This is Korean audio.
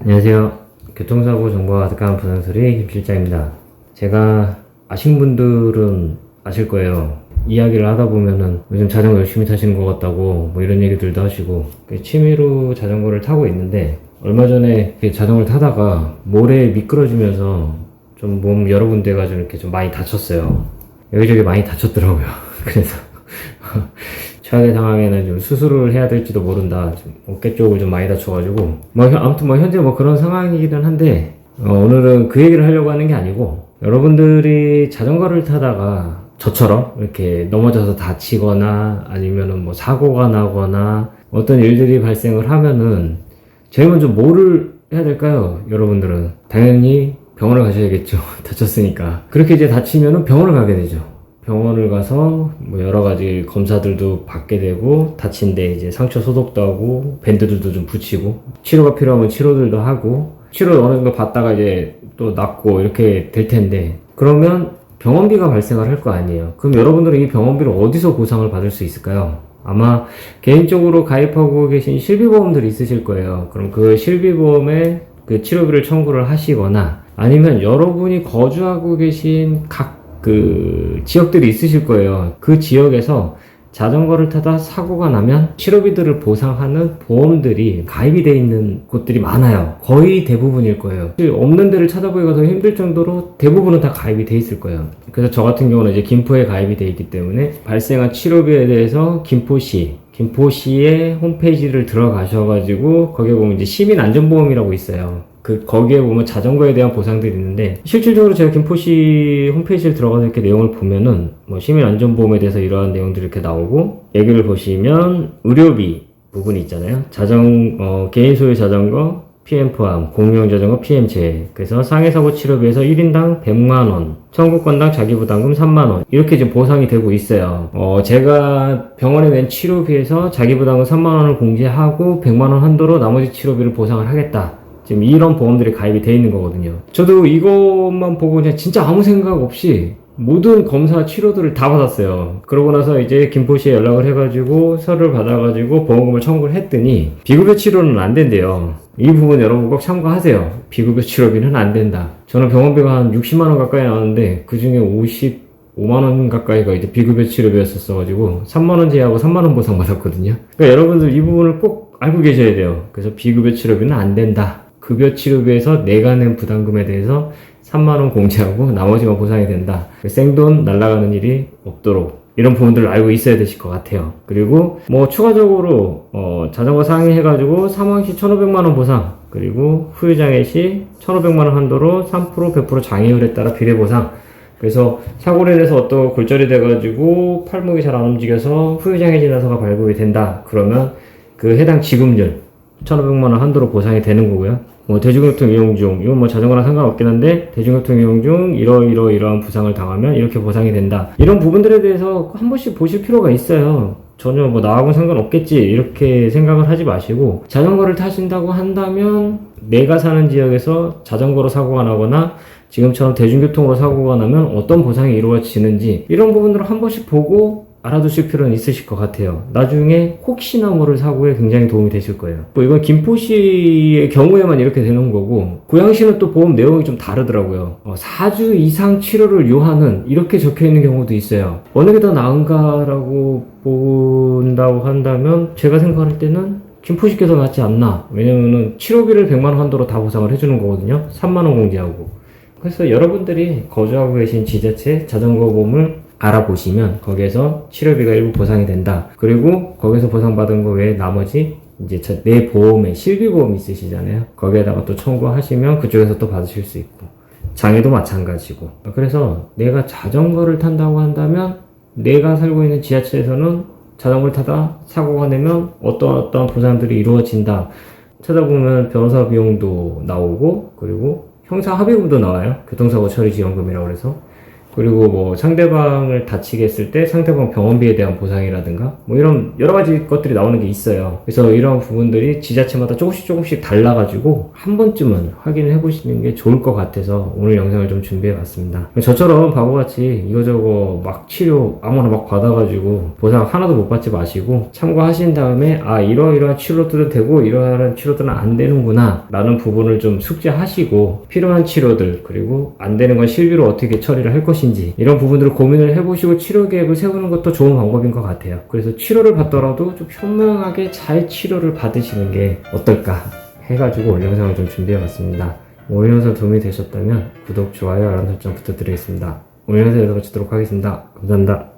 안녕하세요. 교통사고 정보가 가득한 부산소리 김 실장입니다. 제가 아신 분들은 아실 거예요. 이야기를 하다 보면은 요즘 자전거 열심히 타시는 것 같다고 뭐 이런 얘기들도 하시고, 취미로 자전거를 타고 있는데 얼마 전에 자전거를 타다가 모래에 미끄러지면서 좀 몸 여러 군데가 좀 이렇게 좀 많이 다쳤어요. 여기저기 많이 다쳤더라고요. 그래서 최악의 상황에는 좀 수술을 해야 될지도 모른다. 좀 어깨 쪽을 좀 많이 다쳐가지고 아무튼 현재 그런 상황이기는 한데, 오늘은 그 얘기를 하려고 하는 게 아니고, 여러분들이 자전거를 타다가 저처럼 이렇게 넘어져서 다치거나 아니면은 사고가 나거나 어떤 일들이 발생을 하면은 제일 먼저 뭐를 해야 될까요? 여러분들은 당연히 병원을 가셔야겠죠. 다쳤으니까. 그렇게 이제 다치면은 병원을 가게 되죠. 병원을 가서 여러 가지 검사들도 받게 되고, 다친 데 이제 상처 소독도 하고 밴드들도 좀 붙이고, 치료가 필요하면 치료들도 하고, 치료 어느 정도 받다가 이제 또 낫고 이렇게 될 텐데, 그러면 병원비가 발생을 할 거 아니에요. 그럼 여러분들은 이 병원비를 어디서 보상을 받을 수 있을까요? 아마 개인적으로 가입하고 계신 실비보험들이 있으실 거예요. 그럼 그 실비보험에 그 치료비를 청구를 하시거나, 아니면 여러분이 거주하고 계신 각 지역들이 있으실 거예요. 그 지역에서 자전거를 타다 사고가 나면 치료비들을 보상하는 보험들이 가입이 되어 있는 곳들이 많아요. 거의 대부분일 거예요. 없는 데를 찾아보기가 더 힘들 정도로 대부분은 다 가입이 되어 있을 거예요. 그래서 저 같은 경우는 이제 김포에 가입이 되어 있기 때문에 발생한 치료비에 대해서 김포시의 홈페이지를 들어가셔가지고 거기에 보면 이제 시민안전보험이라고 있어요. 거기에 보면 자전거에 대한 보상들이 있는데, 실질적으로 제가 김포시 홈페이지를 들어가서 이렇게 내용을 보면은 시민안전보험에 대해서 이러한 내용들이 이렇게 나오고, 여기를 보시면 의료비 부분이 있잖아요. 개인 소유 자전거 PM 포함, 공유용 자전거 PM 제외. 그래서 상해사고 치료비에서 1인당 100만원, 청구권당 자기부담금 3만원, 이렇게 지금 보상이 되고 있어요. 제가 병원에 낸 치료비에서 자기부담금 3만원을 공제하고 100만원 한도로 나머지 치료비를 보상을 하겠다. 지금 이런 보험들이 가입이 돼 있는 거거든요. 저도 이것만 보고 그냥 진짜 아무 생각 없이 모든 검사 치료들을 다 받았어요. 그러고 나서 이제 김포시에 연락을 해가지고 서류를 받아가지고 보험금을 청구를 했더니 비급여 치료는 안 된대요. 이 부분 여러분 꼭 참고하세요. 비급여 치료비는 안 된다. 저는 병원비가 한 60만원 가까이 나왔는데 그 중에 55만원 가까이가 이제 비급여 치료비였었어가지고 3만원 제외하고 3만원 보상 받았거든요. 그러니까 여러분들 이 부분을 꼭 알고 계셔야 돼요. 그래서 비급여 치료비는 안 된다. 급여 치료비에서 내가 낸 부담금에 대해서 3만원 공제하고 나머지만 보상이 된다. 생돈 날아가는 일이 없도록 이런 부분들을 알고 있어야 되실 것 같아요. 그리고 추가적으로 자전거 상해해가지고 사망 시 1,500만원 보상, 그리고 후유장애 시 1,500만원 한도로 3% 100% 장애율에 따라 비례 보상. 그래서 사고로 인해서 어떤 골절이 돼가지고 팔목이 잘 안 움직여서 후유장애 진화서가 발급이 된다. 그러면 그 해당 지급률 1,500만원 한도로 보상이 되는 거고요. 대중교통 이용 중, 이건 자전거랑 상관없긴 한데, 대중교통 이용 중 이러한 부상을 당하면 이렇게 보상이 된다. 이런 부분들에 대해서 한 번씩 보실 필요가 있어요. 전혀 나하고는 상관없겠지 이렇게 생각을 하지 마시고, 자전거를 타신다고 한다면 내가 사는 지역에서 자전거로 사고가 나거나 지금처럼 대중교통으로 사고가 나면 어떤 보상이 이루어지는지, 이런 부분들을 한 번씩 보고 알아두실 필요는 있으실 것 같아요. 나중에 혹시나 모를 사고에 굉장히 도움이 되실 거예요. 이건 김포시의 경우에만 이렇게 되는 거고, 고양시는 또 보험 내용이 좀 다르더라고요. 4주 이상 치료를 요하는, 이렇게 적혀 있는 경우도 있어요. 어느 게 더 나은가라고 본다고 한다면 제가 생각할 때는 김포시께 더 낫지 않나. 왜냐면은 치료비를 100만원 한도로 다 보상을 해주는 거거든요. 3만원 공제하고. 그래서 여러분들이 거주하고 계신 지자체 자전거 보험을 알아보시면 거기에서 치료비가 일부 보상이 된다. 그리고 거기서 보상받은 거 외에 나머지 이제 내 보험에 실비보험 있으시잖아요. 거기에다가 또 청구하시면 그쪽에서 또 받으실 수 있고, 장애도 마찬가지고. 그래서 내가 자전거를 탄다고 한다면 내가 살고 있는 지하철에서는 자전거를 타다 사고가 나면 어떤 보상들이 이루어진다. 찾아보면 변호사 비용도 나오고, 그리고 형사 합의금도 나와요. 교통사고 처리 지원금이라고 해서 그리고 뭐 상대방을 다치게 했을 때 상대방 병원비에 대한 보상이라든가 뭐 이런 여러 가지 것들이 나오는 게 있어요. 그래서 이런 부분들이 지자체마다 조금씩 달라가지고 한 번쯤은 확인을 해보시는 게 좋을 것 같아서 오늘 영상을 좀 준비해봤습니다. 저처럼 바보같이 이거저거 막 치료 아무나 막 받아가지고 보상 하나도 못 받지 마시고 참고하신 다음에 아 이러이러한 치료들은 되고 이러이러한 치료들은 안 되는구나 라는 부분을 좀 숙지하시고 필요한 치료들 그리고 안 되는 건 실비로 어떻게 처리를 할 것인지 이런 부분들을 고민을 해보시고 치료 계획을 세우는 것도 좋은 방법인 것 같아요. 그래서 치료를 받더라도 좀 현명하게 잘 치료를 받으시는 게 어떨까 해가지고 오늘 영상을 좀 준비해봤습니다. 오늘 영상 도움이 되셨다면 구독, 좋아요, 알람 설정 부탁드리겠습니다. 오늘 영상 여기서 마치도록 하겠습니다. 감사합니다.